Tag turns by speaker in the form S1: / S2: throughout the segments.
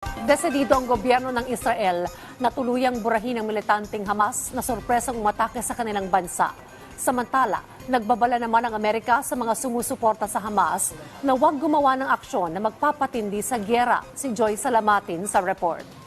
S1: Desidido ang gobyerno ng Israel na tuluyang burahin ang militanteng Hamas na sorpresang umatake sa kanilang bansa. Samantala, nagbabala naman ang Amerika sa mga sumusuporta sa Hamas na huwag gumawa ng aksyon na magpapatindi sa giyera. Si Joy Salamatin sa report.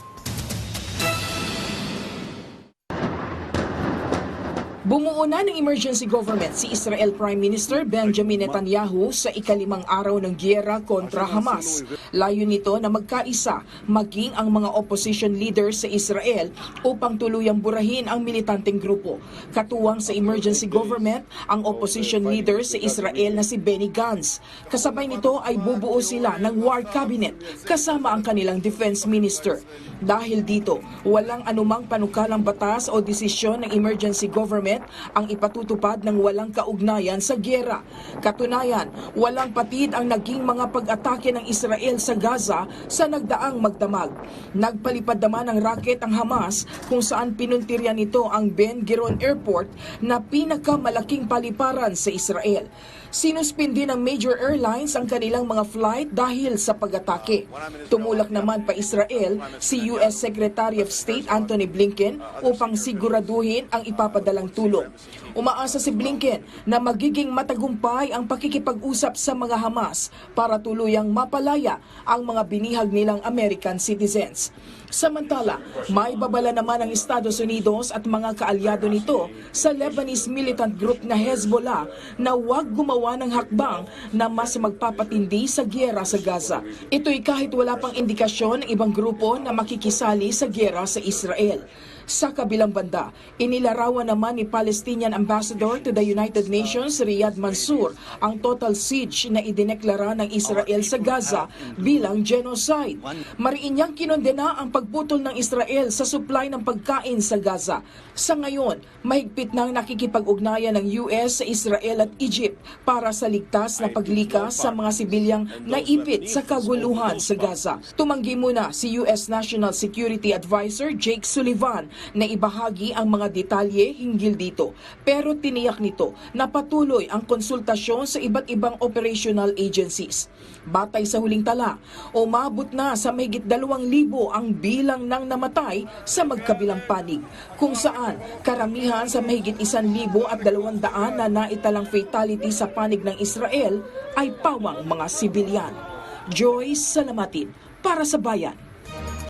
S2: Bumuo na ng emergency government si Israel Prime Minister Benjamin Netanyahu sa ikalimang araw ng giyera kontra Hamas. Layo nito na magkaisa maging ang mga opposition leaders sa Israel upang tuluyang burahin ang militanteng grupo. Katuwang sa emergency government ang opposition leader sa Israel na si Benny Gantz. Kasabay nito ay bubuo sila ng war cabinet kasama ang kanilang defense minister. Dahil dito, walang anumang panukalang batas o desisyon ng emergency government ang ipatutupad ng walang kaugnayan sa giyera. Katunayan, walang patid ang naging mga pag-atake ng Israel sa Gaza sa nagdaang magdamag. Nagpalipad naman ng raket ang Hamas kung saan pinuntiryan nito ang Ben Gurion Airport na pinakamalaking paliparan sa Israel. Sinuspindi ng major airlines ang kanilang mga flight dahil sa pag-atake. Tumulak naman pa Israel si US Secretary of State Antony Blinken upang siguraduhin ang ipapadalang tulong. Umaasa si Blinken na magiging matagumpay ang pakikipag-usap sa mga Hamas para tuluyang mapalaya ang mga binihag nilang American citizens. Samantala, may babala naman ang Estados Unidos at mga kaalyado nito sa Lebanese militant group na Hezbollah na huwag gumawa ng hakbang na mas magpapatindi sa giyera sa Gaza. Ito'y kahit wala pang indikasyon ng ibang grupo na makikisali sa giyera sa Israel. Sa kabilang banda, inilarawan naman ni Palestinian Ambassador to the United Nations Riyad Mansour ang total siege na idineklara ng Israel sa Gaza bilang genocide. Mariin niyang kinondena ang pagputol ng Israel sa supply ng pagkain sa Gaza. Sa ngayon, mahigpit nang nakikipag-ugnayan ng US sa Israel at Egypt para sa ligtas na paglikas sa mga sibilyang naipit sa kaguluhan sa Gaza. Tumanggi muna si US National Security Advisor Jake Sullivan na ibahagi ang mga detalye hinggil dito. Pero tiniyak nito na patuloy ang konsultasyon sa iba't ibang operational agencies. Batay sa huling tala, umabot na sa mahigit 2,000 ang bilang ng namatay sa magkabilang panig, kung saan karamihan sa mahigit 1,200 na naitalang fatality sa panig ng Israel ay pawang mga sibilyan. Joy Salamatin para sa Bayan.